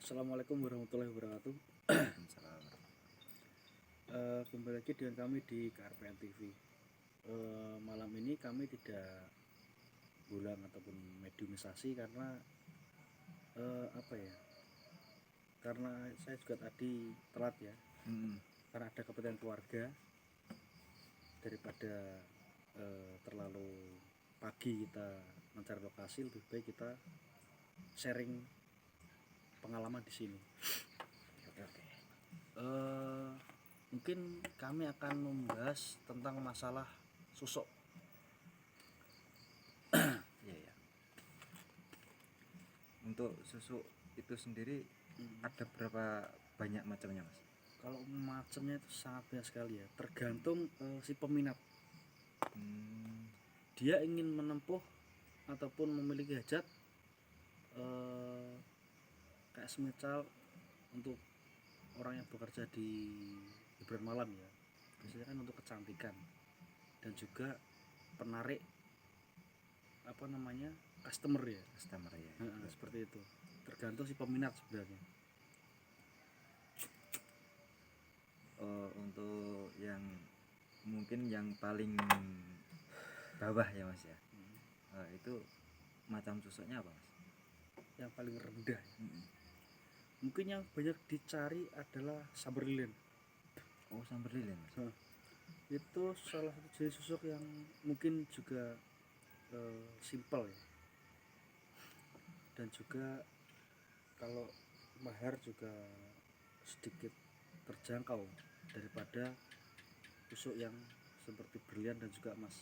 Assalamualaikum warahmatullahi wabarakatuh. Waalaikumsalam. Kembali lagi dengan kami di KRPN TV. Malam ini kami tidak bulang ataupun mediumisasi karena apa ya? Karena saya juga tadi telat ya. Karena ada kepentingan keluarga, daripada terlalu pagi kita mencari lokasi, lebih baik kita sharing pengalaman di sini. Oke. Mungkin kami akan membahas tentang masalah sosok. Iya. Untuk susu itu sendiri ada berapa banyak macamnya, Mas? Kalau macamnya itu sangat banyak sekali ya, tergantung si peminat. Dia ingin menempuh ataupun memiliki hajat kayak semisal untuk orang yang bekerja di hiburan malam ya, biasanya kan untuk kecantikan dan juga penarik customer ya. Seperti itu, tergantung si peminat sebenarnya. Untuk yang mungkin yang paling bawah ya, Mas ya. Itu macam susuknya apa, Mas? Yang paling rendah mungkin yang banyak dicari adalah Sumberland. Sumberland, Mas. Itu salah satu jenis susuk yang mungkin juga simple ya, dan juga kalau mahar juga sedikit terjangkau daripada susuk yang seperti berlian dan juga emas.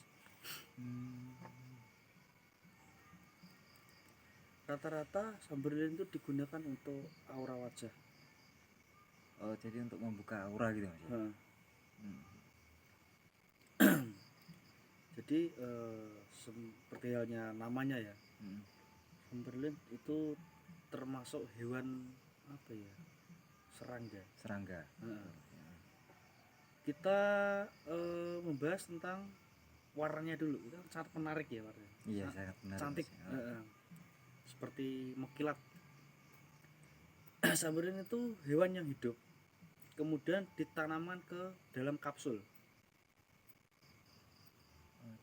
Rata-rata Sumberland itu digunakan untuk aura wajah. Jadi untuk membuka aura gitu, Mas ya. Jadi seperti halnya namanya ya, Sumberland itu termasuk hewan apa ya, serangga. Kita membahas tentang warnanya dulu. Itu sangat menarik ya warnanya. Iya, sangat menarik, cantik, seperti mengkilat. Sumberland itu hewan yang hidup, kemudian ditanamkan ke dalam kapsul.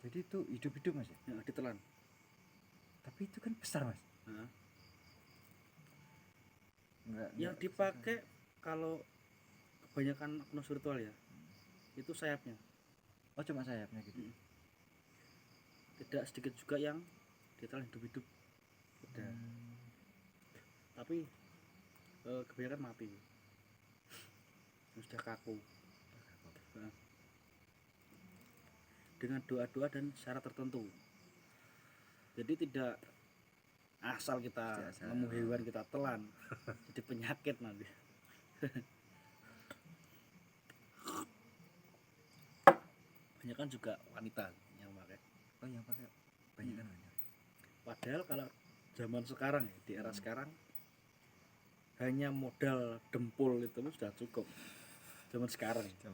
Jadi itu hidup-hidup, Mas ya? Ditelan. Tapi itu kan besar, Mas. Yang dipakai kalau kebanyakan akun virtual ya, itu sayapnya. Cuma sayapnya gitu. Tidak sedikit juga yang ditelan hidup-hidup. Tapi kebanyakan mati, sudah kaku. Dengan doa-doa dan syarat tertentu. Jadi tidak asal kita nemu hewan kita telan jadi penyakit nanti. Banyak kan juga wanita yang pakai. Yang pakai banyak kan wanita. Padahal kalau zaman sekarang ya, di era sekarang hanya modal dempul itu sudah cukup. Zaman sekarang itu.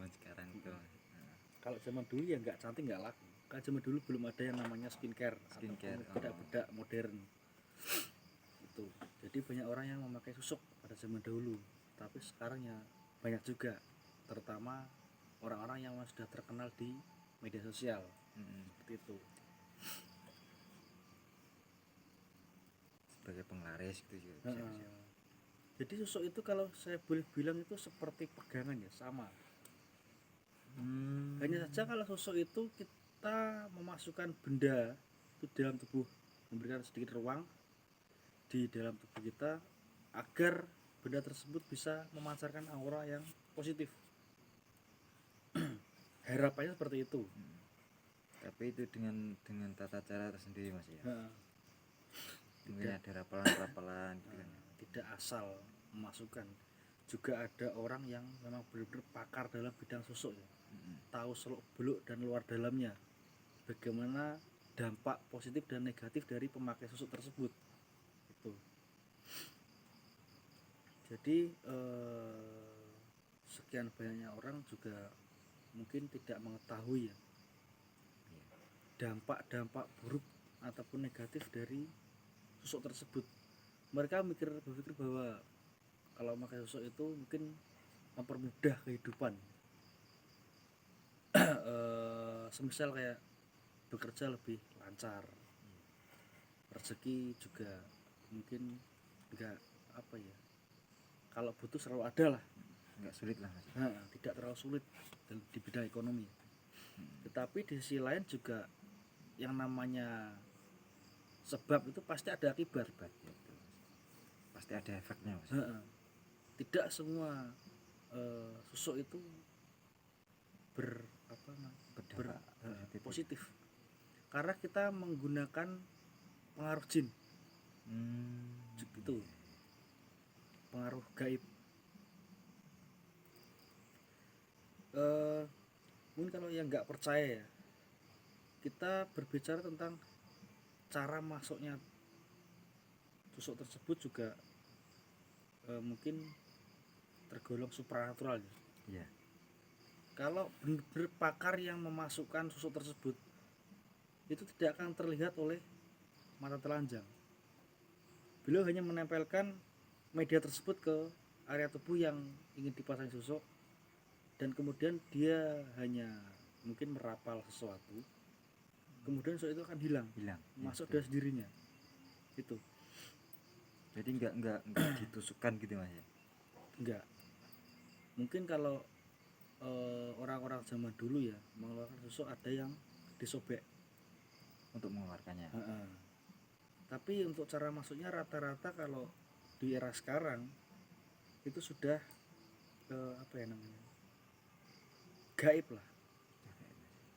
Kalau zaman dulu ya nggak cantik nggak laku. Kan zaman dulu belum ada yang namanya skincare. Bedak-bedak modern itu. Jadi banyak orang yang memakai susuk pada zaman dahulu. Tapi sekarang ya banyak juga, terutama orang-orang yang sudah terkenal di media sosial. Seperti itu. Sebagai penglaris gitu juga. Jadi susuk itu kalau saya boleh bilang itu seperti pegangan ya, sama. Hanya saja kalau susuk itu kita memasukkan benda itu dalam tubuh, memberikan sedikit ruang di dalam tubuh kita agar benda tersebut bisa memancarkan aura yang positif. Harapannya seperti itu. Tapi itu dengan tata cara tersendiri, Mas ya. Mungkin ada rapalan gitu kan. Tidak asal memasukkan. Juga ada orang yang memang benar-benar pakar dalam bidang susuk ya. Tahu seluk beluk dan luar dalamnya, bagaimana dampak positif dan negatif dari pemakai susuk tersebut itu. Jadi sekian banyaknya orang juga mungkin tidak mengetahui ya dampak buruk ataupun negatif dari susuk tersebut. Mereka berpikir bahwa kalau memakai sosok itu mungkin mempermudah kehidupan. Semisal kayak bekerja lebih lancar, rezeki juga mungkin enggak apa ya, kalau butuh selalu ada lah. Nggak sulit lah Mas. Tidak terlalu sulit di bidang ekonomi. Tetapi di sisi lain juga yang namanya sebab itu pasti ada akibat. Akibat ya, betul, Mas. Pasti ada efeknya Mas. Tidak semua sosok itu Berdampak positif. Karena kita menggunakan pengaruh jin. Itu pengaruh gaib. Mungkin kalau yang nggak percaya ya, kita berbicara tentang cara masuknya sosok tersebut juga mungkin tergolong supranatural ya. Iya. Kalau benar-benar pakar yang memasukkan sosok tersebut, itu tidak akan terlihat oleh mata telanjang. Beliau hanya menempelkan media tersebut ke area tubuh yang ingin dipasang sosok, dan kemudian dia hanya mungkin merapal sesuatu, kemudian sosok itu akan hilang masuk ya, dari sendirinya. Itu jadi nggak ditusukkan gitu Mas ya. enggak. Mungkin kalau orang-orang zaman dulu ya mengeluarkan sosok ada yang disobek untuk mengeluarkannya. Tapi untuk cara masuknya rata-rata kalau di era sekarang itu sudah apa ya namanya, gaib lah,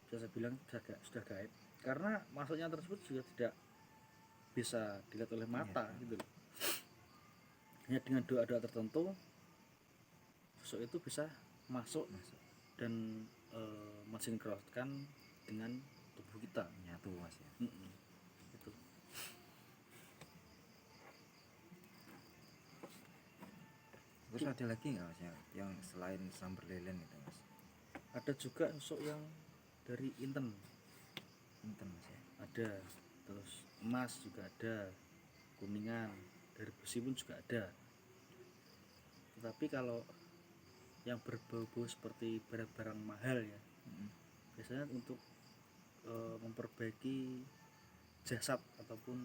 bisa saya bilang sudah gaib, karena masuknya tersebut juga tidak bisa dilihat oleh mata gitu loh. Hanya dengan doa-doa tertentu sosok itu bisa masuk dan mensinkronkan dengan tubuh kita, nyatu Mas ya. Itu. Terus ada lagi nggak Mas ya yang selain Samberlelen itu Mas? Ada juga sosok yang dari Inten Mas ya. ada, terus emas juga ada, kuningan, dari besi pun juga ada. Tetapi kalau yang berbau-bau seperti barang-barang mahal ya, biasanya untuk memperbaiki jasad ataupun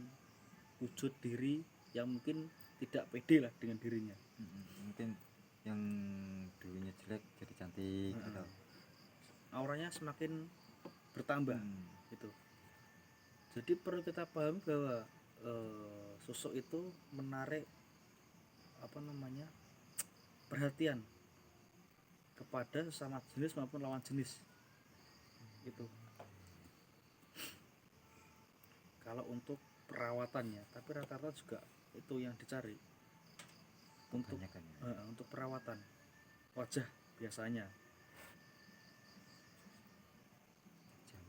wujud diri yang mungkin tidak pede lah dengan dirinya. Mungkin yang dulunya jelek jadi cantik atau auranya semakin bertambah. Itu jadi perlu kita pahami bahwa sosok itu menarik apa namanya, perhatian kepada sesama jenis maupun lawan jenis. Itu kalau untuk perawatannya, tapi rata-rata juga itu yang dicari untuk untuk perawatan wajah biasanya.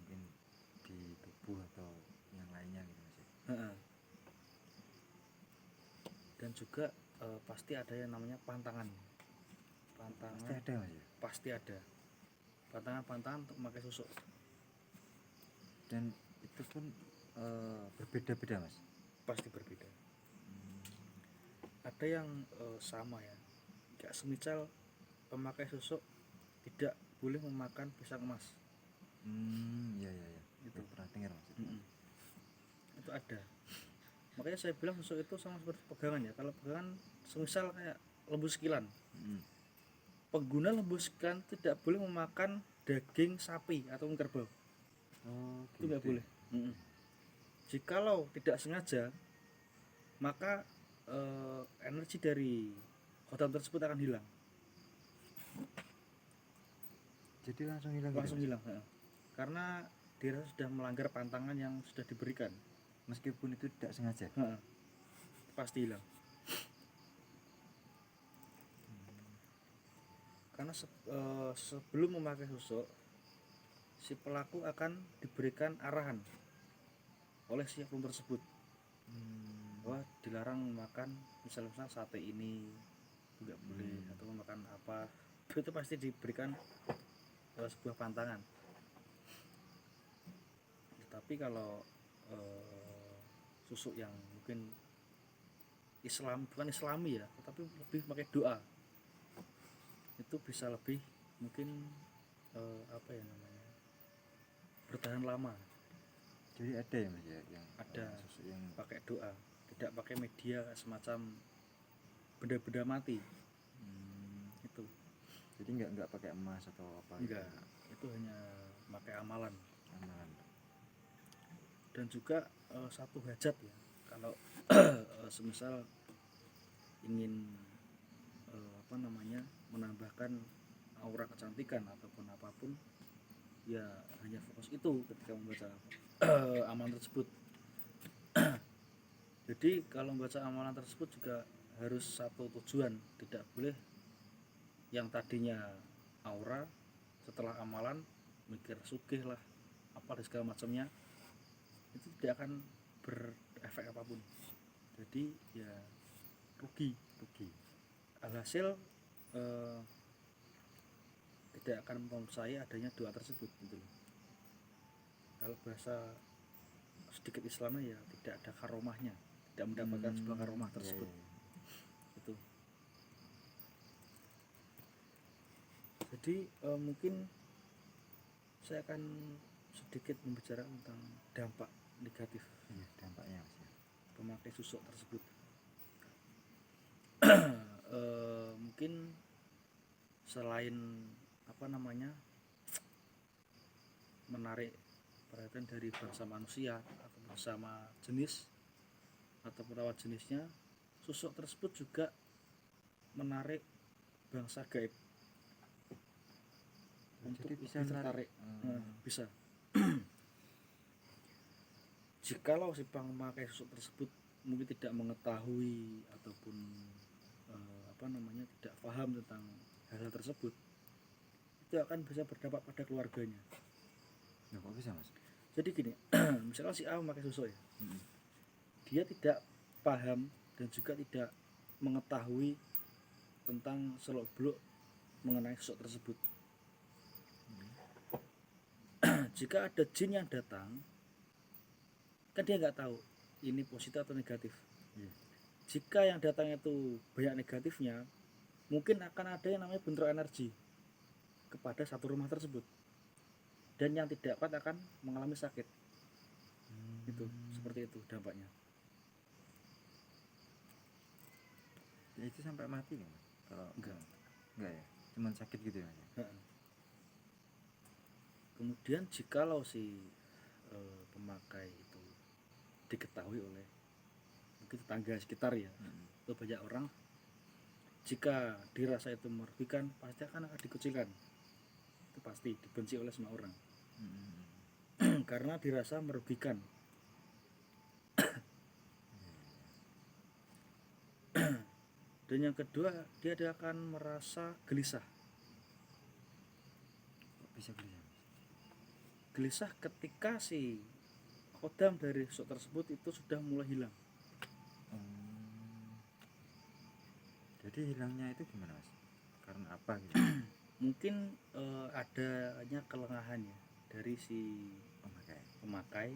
mungkin di tubuh atau yang lainnya gitu Mas ya. Dan juga pasti ada yang namanya pantangan. Pasti ada Mas ya. Pasti ada pantangan untuk memakai sosok, dan itu pun berbeda-beda Mas. Pasti berbeda. Ada yang sama ya, kayak semisal pemakai sosok tidak boleh memakan pisang emas. Iya. Itu pernah dengar Mas. Itu ada. Makanya saya bilang sosok itu sama seperti pegangan ya. Kalau pegangan semisal kayak lembu sekilan, pengguna lembu sekilan tidak boleh memakan daging sapi atau kerbau. Itu nggak boleh. Jikalau tidak sengaja, maka energi dari khotam tersebut akan hilang. Jadi langsung hilang. Karena dia sudah melanggar pantangan yang sudah diberikan. Meskipun itu tidak sengaja. Pasti hilang. Karena sebelum memakai sosok, si pelaku akan diberikan arahan oleh si oknum tersebut bahwa dilarang makan misalnya sate ini, nggak boleh, atau makan apa, itu pasti diberikan sebuah pantangan. Tapi kalau susuk yang mungkin Islam, bukan Islami ya, tetapi lebih pakai doa. Itu bisa lebih mungkin apa ya namanya, bertahan lama. Jadi ada ya Mas ya yang Ada sosok yang pakai doa, tidak pakai media semacam benda-benda mati. Itu jadi nggak pakai emas atau apa enggak, itu hanya pakai amalan. amalan. Dan juga satu hajat ya, kalau semisal ingin apa namanya, menambahkan aura kecantikan ataupun apapun, ya hanya fokus itu ketika membaca amalan tersebut. Jadi kalau membaca amalan tersebut juga harus satu tujuan, tidak boleh yang tadinya aura setelah amalan mikir sugih lah apa dan segala macamnya, itu tidak akan berefek apapun. Jadi ya rugi. Alhasil tidak akan mempercayai adanya doa tersebut gitu loh. Kalau bahasa sedikit Islamnya ya tidak ada karomahnya, tidak mendapatkan sebuah karomah tersebut. Itu. Jadi mungkin saya akan sedikit membicarakan tentang dampak negatif Dampaknya Mas ya. pemakai susuk tersebut. Mungkin selain apa namanya, menarik perhatian dari bangsa manusia atau bersama jenis atau perawat jenisnya, susuk tersebut juga menarik bangsa gaib untuk Jadi bisa tertarik. Bisa. Jikalau si pemakai susuk tersebut mungkin tidak mengetahui ataupun apa namanya, tidak paham tentang hal tersebut, itu akan bisa berdampak pada keluarganya. Nah, kok bisa Mas? Jadi gini, misalkan si A memakai susuk ya, dia tidak paham dan juga tidak mengetahui tentang seluk-beluk mengenai susuk tersebut. Jika ada jin yang datang, kan dia nggak tahu ini positif atau negatif. Jika yang datang itu banyak negatifnya, mungkin akan ada yang namanya bentrok energi kepada satu rumah tersebut, dan yang tidak kuat akan mengalami sakit. Itu seperti itu dampaknya. Itu sampai mati nggak Mas? Kalau Enggak. ya, cuman sakit gitu ya Mas ya? Kemudian jikalau si pemakai itu diketahui oleh mungkin tetangga sekitar ya, atau banyak orang, jika dirasa itu merugikan, pasti akan dikucilkan. Itu pasti dibenci oleh semua orang. Karena dirasa merugikan. Dan yang kedua, dia akan merasa gelisah. Kok bisa gelisah Mas? Gelisah ketika si kodam dari susuk tersebut itu sudah mulai hilang. Jadi hilangnya itu gimana Mas? Karena apa gitu? Mungkin adanya kelengahan ya dari si pemakai.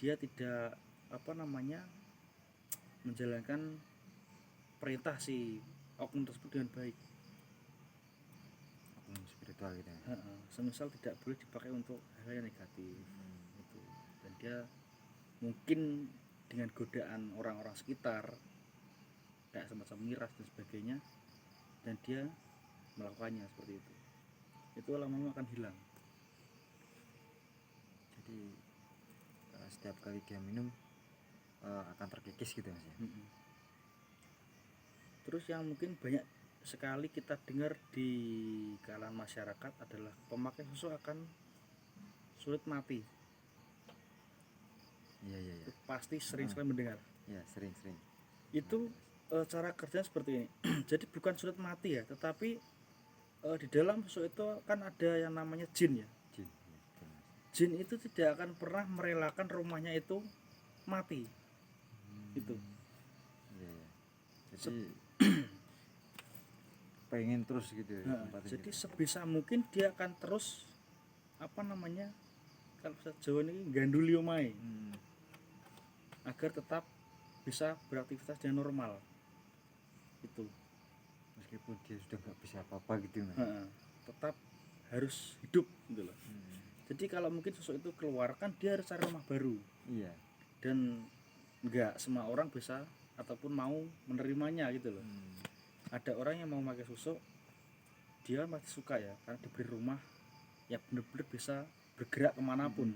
Dia tidak apa namanya, menjalankan perintah si oknum tersebut dengan baik. Oknum spiritual gitu ya? Semisal tidak boleh dipakai untuk hal yang negatif. Gitu. Dan dia mungkin dengan godaan orang-orang sekitar kayak semacam miras dan sebagainya, dan dia melakukannya seperti itu lama-lama akan hilang. Jadi setiap kali dia minum akan terkikis gitu Mas ya? Terus yang mungkin banyak sekali kita dengar di kalangan masyarakat adalah pemakai susuk akan sulit mati. Iya. Itu pasti sering sekali mendengar. Ya, sering. Itu cara kerjanya seperti ini. Jadi bukan sulit mati ya, tetapi di dalam susuk itu kan ada yang namanya jin ya. Jin itu tidak akan pernah merelakan rumahnya itu mati. Itu. Iya. Jadi pengen terus gitu ya. Jadi sebisa mungkin dia akan terus apa namanya, kalau bahasa Jawa ini ganduli omahe, agar tetap bisa beraktivitas dengan normal itu. Meskipun dia sudah nggak bisa apa-apa gitu Mas. Tetap harus hidup gitu loh. Hmm. Jadi kalau mungkin sosok itu keluar kan dia harus cari rumah baru, Iya. dan nggak semua orang bisa ataupun mau menerimanya gitu loh. Ada orang yang mau pakai susuk, dia masih suka ya karena diberi rumah ya benar-benar bisa bergerak kemanapun.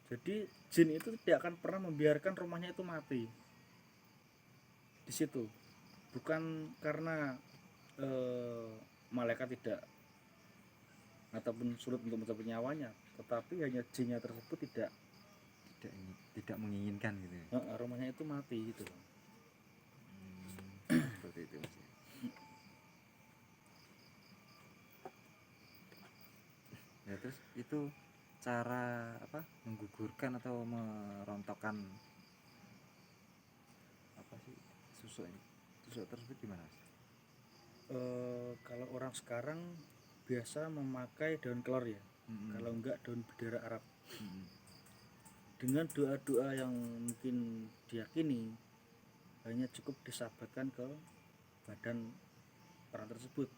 Jadi jin itu tidak akan pernah membiarkan rumahnya itu mati di situ, bukan karena malaikat tidak ataupun sulit untuk mencabut nyawanya, tetapi hanya jinnya tersebut tidak menginginkan gitu ya. Rumahnya itu mati gitu loh. Seperti itu Mas. Ya terus itu cara apa menggugurkan atau merontokkan apa sih susuk tersebut gimana Mas? Kalau orang sekarang biasa memakai daun kelor ya, kalau enggak daun bidara Arab. Dengan doa-doa yang mungkin diyakini hanya cukup disabatkan ke badan orang tersebut.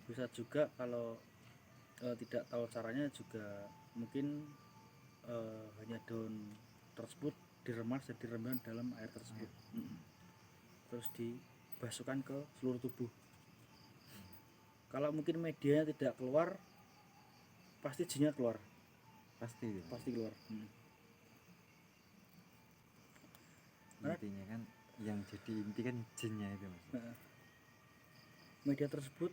Bisa juga kalau tidak tahu caranya juga mungkin hanya daun tersebut diremas dan direndam dalam air tersebut. Terus dibasuhkan ke seluruh tubuh. Kalau mungkin medianya tidak keluar, pasti jinnya keluar. Pasti keluar. Intinya kan yang jadi inti kan jinnya itu Mas. Media tersebut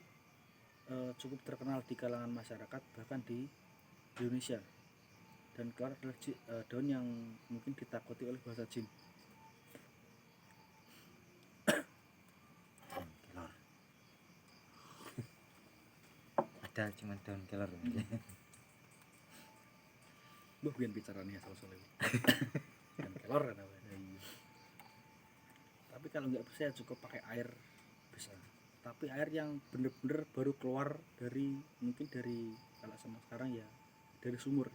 cukup terkenal di kalangan masyarakat, bahkan di Indonesia. Dan kelor adalah daun yang mungkin ditakuti oleh bahasa jin. Kelor. Ada cuma daun kelor. Biar bicaranya soal-soal itu. Dan kelor kan apa? Tapi kalau nggak bisa ya cukup pakai air bisa. Tapi air yang bener-bener baru keluar dari mungkin dari kalau sama sekarang ya dari sumur.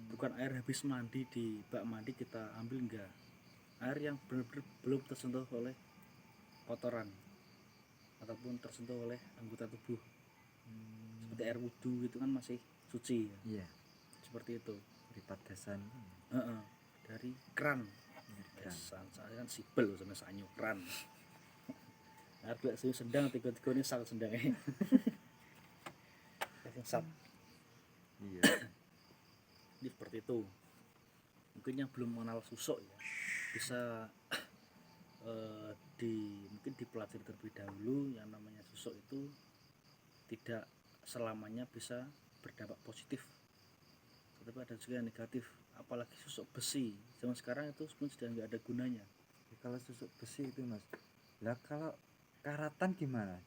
Bukan air habis mandi di bak mandi kita ambil, enggak. Air yang benar-benar belum tersentuh oleh kotoran ataupun tersentuh oleh anggota tubuh. Seperti air wudhu gitu kan masih suci ya. Iya. Seperti itu. Dari padasan. Dari keran. Saya kan sibel sama sanyo keran. Air gak sendang tiga-tiga ini sak sendangnya. Sat. Iya. Jadi seperti itu. Mungkin yang belum mengenal susuk ya bisa mungkin dipelajari terlebih dahulu. Yang namanya susuk itu tidak selamanya bisa berdampak positif, tetapi ada juga yang negatif. Apalagi susuk besi zaman sekarang itu sudah nggak ada gunanya. Ya, kalau susuk besi itu Mas, lah kalau karatan gimana?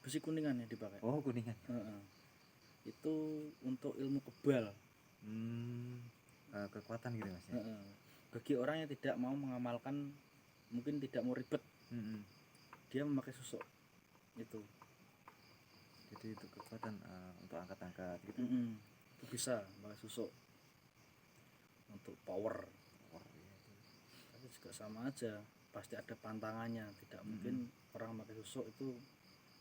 Besi kuningan yang dipakai. Oh, kuningan. Itu untuk ilmu kebal. Kekuatan gitu Mas ya? Bagi orang yang tidak mau mengamalkan, mungkin tidak mau ribet, dia memakai susuk itu. Jadi itu kekuatan untuk angkat-angkat gitu. Itu bisa pakai susuk untuk power ya. Tapi juga sama aja, pasti ada pantangannya. Tidak mungkin orang pakai susuk itu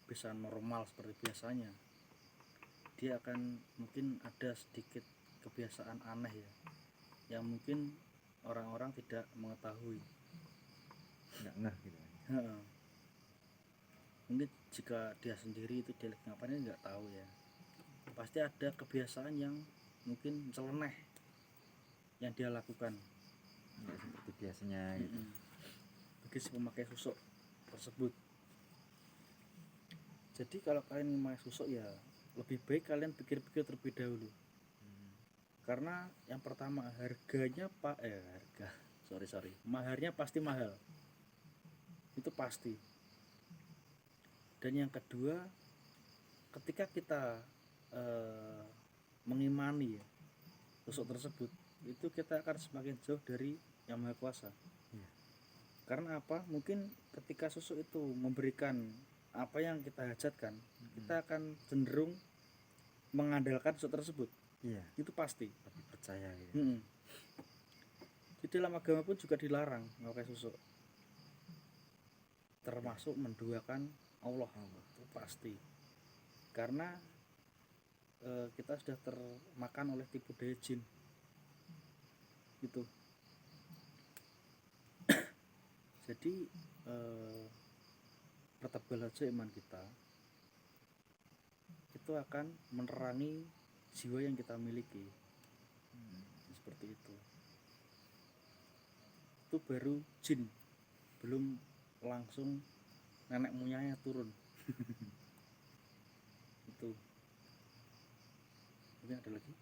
bisa normal seperti biasanya. Dia akan mungkin ada sedikit kebiasaan aneh ya, yang mungkin orang-orang tidak mengetahui, nggak ngeh gitu. Mungkin jika dia sendiri itu dia ngapain nggak tahu ya. Pasti ada kebiasaan yang mungkin nyeleneh yang dia lakukan, nggak seperti biasanya gitu. bagi si pemakai susuk tersebut. Jadi kalau kalian memakai susuk ya lebih baik kalian pikir-pikir terlebih dahulu. Karena yang pertama harganya maharnya pasti mahal, itu pasti. Dan yang kedua, ketika kita mengimani ya susuk tersebut, itu kita akan semakin jauh dari Yang Maha Kuasa. Karena apa? Mungkin ketika susuk itu memberikan apa yang kita hajatkan, kita akan cenderung mengandalkan susuk tersebut. Iya. Itu pasti. Lebih percaya gitu. Di dalam agama pun juga dilarang memakai susuk, termasuk menduakan Allah. Itu pasti, karena kita sudah termakan oleh tipu daya jin gitu. Jadi pertebal saja iman kita, itu akan menerangi jiwa yang kita miliki. Seperti itu baru jin, belum langsung nenek moyangnya turun. Itu mungkin ada lagi.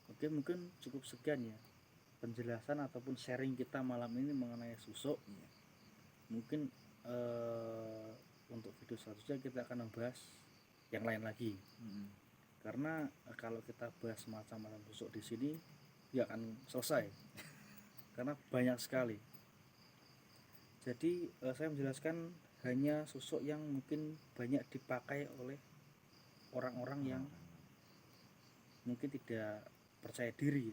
Oke, mungkin cukup sekian ya penjelasan ataupun sharing kita malam ini mengenai susuk. Mungkin untuk video selanjutnya kita akan membahas yang lain lagi. Karena kalau kita bahas macam-macam susuk di sini ya akan selesai karena banyak sekali. Jadi saya menjelaskan hanya susuk yang mungkin banyak dipakai oleh orang-orang yang mungkin tidak percaya diri,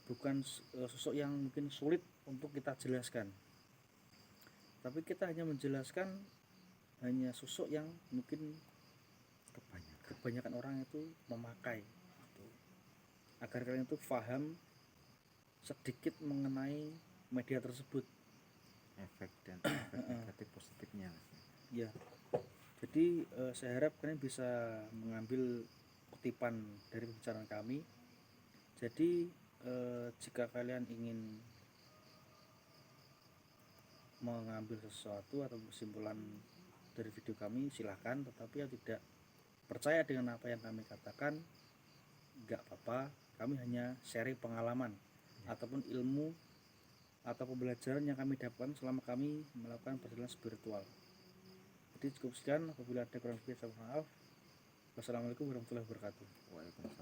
bukan susuk yang mungkin sulit untuk kita jelaskan, tapi kita hanya menjelaskan hanya susuk yang mungkin kebanyakan orang itu memakai, agar kalian itu paham sedikit mengenai media tersebut, efek dan efek negatif positifnya. Ya, jadi saya harap kalian bisa mengambil kutipan dari pembicaraan kami. Jadi jika kalian ingin mengambil sesuatu atau kesimpulan dari video kami silahkan, tetapi yang tidak percaya dengan apa yang kami katakan nggak apa-apa, kami hanya sharing pengalaman ataupun ilmu atau pembelajaran yang kami dapatkan selama kami melakukan perjalanan spiritual. Jadi cukup sekian, apabila ada kurang lebih saya mohon maaf. Wassalamualaikum warahmatullahi wabarakatuh. Waalaikumsalam.